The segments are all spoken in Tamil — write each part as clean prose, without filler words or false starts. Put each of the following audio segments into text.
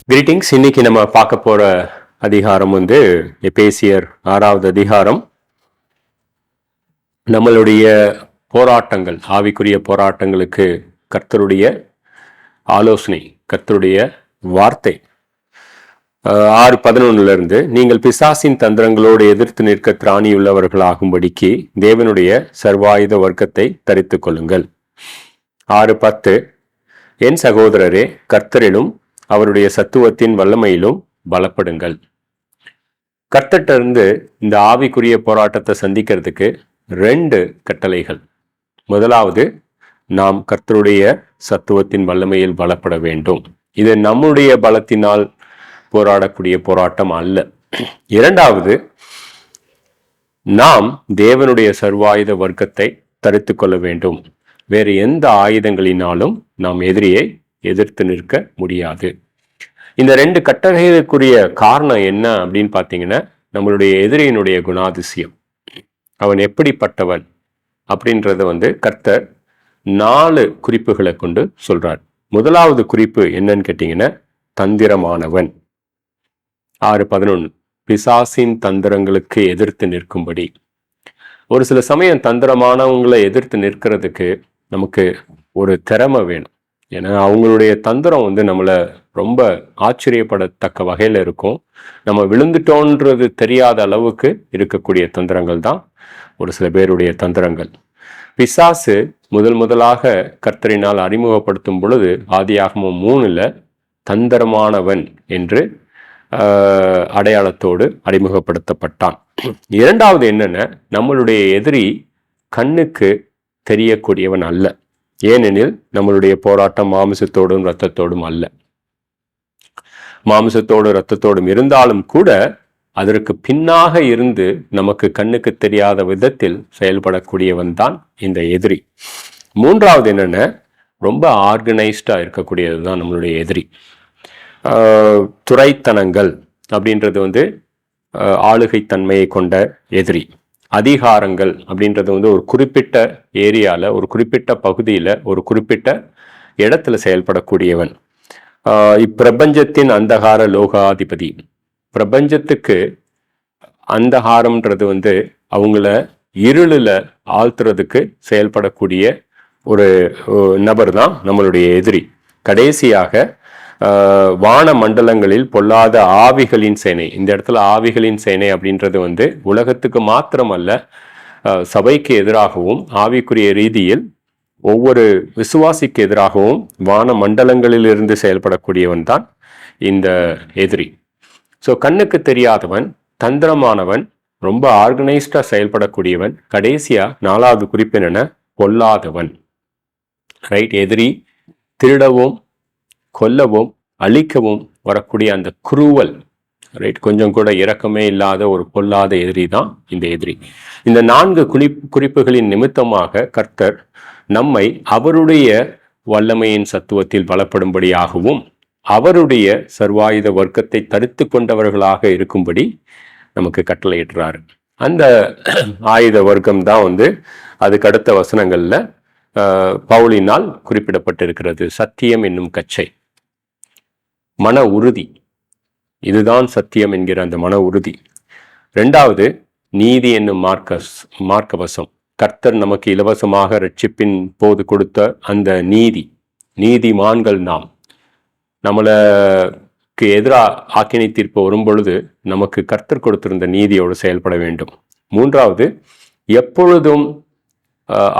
கிரீட்டிங்ஸ். இன்னைக்கு நம்ம பார்க்க போற அதிகாரம் வந்து எபேசியர் 6வது அதிகாரம். நம்மளுடைய போராட்டங்கள், ஆவிக்குரிய போராட்டங்களுக்கு கர்த்தருடைய ஆலோசனை, கர்த்தருடைய வார்த்தை. 6:11 நீங்கள் பிசாசின் தந்திரங்களோடு எதிர்த்து நிற்க திராணியுள்ளவர்களாகும்படிக்கு தேவனுடைய சர்வாயுத வர்க்கத்தை தரித்துக் கொள்ளுங்கள். 6:10 என் சகோதரரே, கர்த்தரிலும் அவருடைய சத்துவத்தின் வல்லமையிலும் பலப்படுங்கள். கர்த்தர்ட்ட இருந்து இந்த ஆவிக்குரிய போராட்டத்தை சந்திக்கிறதுக்கு 2 கட்டளைகள். முதலாவது, நாம் கர்த்தருடைய சத்துவத்தின் வல்லமையில் பலப்பட வேண்டும். இது நம்முடைய பலத்தினால் போராடக்கூடிய போராட்டம் அல்ல. இரண்டாவது, நாம் தேவனுடைய சர்வாயுத வர்க்கத்தை தரித்து கொள்ள வேண்டும். வேறு எந்த ஆயுதங்களினாலும் நாம் எதிரியை எதிர்த்து நிற்க முடியாது. இந்த 2 கட்டளைகளுக்குரிய காரணம் என்ன அப்படின்னு பார்த்தீங்கன்னா, நம்மளுடைய எதிரியினுடைய குணாதிசயம், அவன் எப்படிப்பட்டவன் அப்படின்றத வந்து கர்த்தர் 4 குறிப்புகளை கொண்டு சொல்றார். முதலாவது குறிப்பு என்னன்னு கேட்டீங்கன்னா, தந்திரமானவன். 6:11 பிசாசின் தந்திரங்களுக்கு எதிர்த்து நிற்கும்படி. ஒரு சில சமயம் தந்திரமானவங்களை எதிர்த்து நிற்கிறதுக்கு நமக்கு ஒரு திறமை வேணும். ஏன்னா அவங்களுடைய தந்திரம் வந்து நம்மளை ரொம்ப ஆச்சரியப்படத்தக்க வகையில் இருக்கும். நம்ம விழுந்துட்டோன்றது தெரியாத அளவுக்கு இருக்கக்கூடிய தந்திரங்கள் தான் ஒரு சில பேருடைய தந்திரங்கள். பிசாசு முதலாக கர்த்தரினால் அறிமுகப்படுத்தும் பொழுது ஆதியாகமம் 3 தந்திரமானவன் என்று அடையாளத்தோடு அறிமுகப்படுத்தப்பட்டான். இரண்டாவது என்னன்னா, நம்மளுடைய எதிரி கண்ணுக்கு தெரியக்கூடியவன் அல்ல. ஏனெனில் நம்மளுடைய போராட்டம் மாமிசத்தோடும் இரத்தத்தோடும் அல்ல. மாமிசத்தோடும் இரத்தத்தோடும் இருந்தாலும் கூட அதற்கு பின்னாக இருந்து நமக்கு கண்ணுக்கு தெரியாத விதத்தில் செயல்படக்கூடியவன் தான் இந்த எதிரி. மூன்றாவது என்னன்னா, ரொம்ப ஆர்கனைஸ்டா இருக்கக்கூடியது தான் நம்மளுடைய எதிரி. துரைத்தனங்கள் அப்படின்றது வந்து ஆளுகைத்தன்மையை கொண்ட எதிரி. அதிகாரங்கள் அப்படின்றது வந்து ஒரு குறிப்பிட்ட ஏரியாவில், ஒரு குறிப்பிட்ட பகுதியில், ஒரு குறிப்பிட்ட இடத்துல செயல்படக்கூடியவன். இப்பிரபஞ்சத்தின் அந்தகார லோகாதிபதி. பிரபஞ்சத்துக்கு அந்தகாரம்ன்றது வந்து அவங்கள இருளில் ஆழ்த்துறதுக்கு செயல்படக்கூடிய ஒரு நபர் தான் நம்மளுடைய எதிரி. கடைசியாக வான மண்டலங்களில் பொல்லாத ஆவிகளின் சேனை. இந்த இடத்துல ஆவிகளின் சேனை அப்படின்றது வந்து உலகத்துக்கு மாத்திரமல்ல, சபைக்கு எதிராகவும் ஆவிக்குரிய ரீதியில் ஒவ்வொரு விசுவாசிக்கு எதிராகவும் வான மண்டலங்களிலிருந்து செயல்படக்கூடியவன் தான் இந்த எதிரி. ஸோ கண்ணுக்கு தெரியாதவன், தந்திரமானவன், ரொம்ப ஆர்கனைஸ்டா செயல்படக்கூடியவன். கடைசியா 4வது குறிப்பு என்னென்ன, பொல்லாதவன். ரைட். எதிரி திருடவும் கொல்லவும் அழிக்கவும் வரக்கூடிய அந்த குரூவல், ரைட், கொஞ்சம் கூட இரக்கமே இல்லாத ஒரு பொல்லாத எதிரி தான் இந்த எதிரி. இந்த 4 குறிப்புகளின் நிமித்தமாக கர்த்தர் நம்மை அவருடைய வல்லமையின் சத்துவத்தில் பலப்படும்படியாகவும் அவருடைய சர்வாயுத வர்க்கத்தை தரித்து கொண்டவர்களாக இருக்கும்படி நமக்கு கட்டளையிடுறாரு. அந்த ஆயுத வர்க்கம் தான் வந்து அதுக்கு அடுத்த வசனங்கள்ல பவுலினால் குறிப்பிடப்பட்டிருக்கிறது. சத்தியம் என்னும் கச்சை, மன உறுதி. இதுதான் சத்தியம் என்கிற அந்த மன உறுதி. 2வது, நீதி என்னும் மார்க்கவசம். கர்த்தர் நமக்கு இலவசமாக ரட்சிப்பின் போது கொடுத்த அந்த நீதிமான்கள் நாம். நம்மளுக்கு எதிராக ஆக்கினை தீர்ப்பு வரும் பொழுது நமக்கு கர்த்தர் கொடுத்திருந்த நீதியோடு செயல்பட வேண்டும். 3வது, எப்பொழுதும்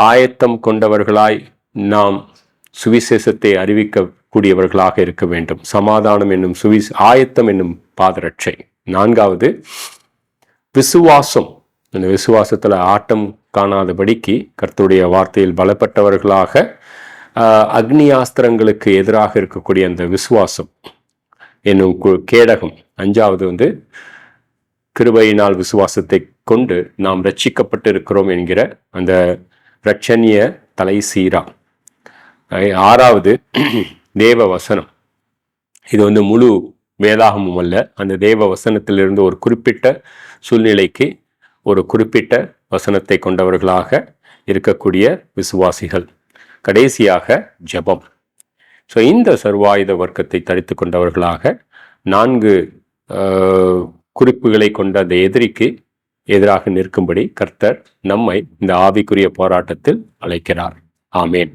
ஆயத்தம் கொண்டவர்களாய் நாம் சுவிசேஷத்தை அறிவிக்கக்கூடியவர்களாக இருக்க வேண்டும். சமாதானம் என்னும் ஆயத்தம் என்னும் பாதரட்சை. 4வது, விசுவாசம். அந்த விசுவாசத்துல ஆட்டம் காணாதபடிக்கு கர்த்தருடைய வார்த்தையில் பலப்பட்டவர்களாக அக்னியாஸ்திரங்களுக்கு எதிராக இருக்கக்கூடிய அந்த விசுவாசம் என்னும் கேடகம். 5வது வந்து கிருபையினால் விசுவாசத்தை கொண்டு நாம் ரட்சிக்கப்பட்டு இருக்கிறோம் என்கிற அந்த இரட்சணிய தலை சீரா. 6வது, தேவ வசனம். இது வந்து முழு வேதாகமும் அல்ல, அந்த தேவ வசனத்திலிருந்து ஒரு குறிப்பிட்ட சூழ்நிலைக்கு ஒரு குறிப்பிட்ட வசனத்தை கொண்டவர்களாக இருக்கக்கூடிய விசுவாசிகள். கடைசியாக ஜெபம். ஸோ இந்த சர்வாயுத வர்க்கத்தை தரித்து கொண்டவர்களாக 4 குறிப்புகளை கொண்ட அந்த எதிரிக்கு எதிராக நிற்கும்படி கர்த்தர் நம்மை இந்த ஆவிக்குரிய போராட்டத்தில் அழைக்கிறார். ஆமேன்.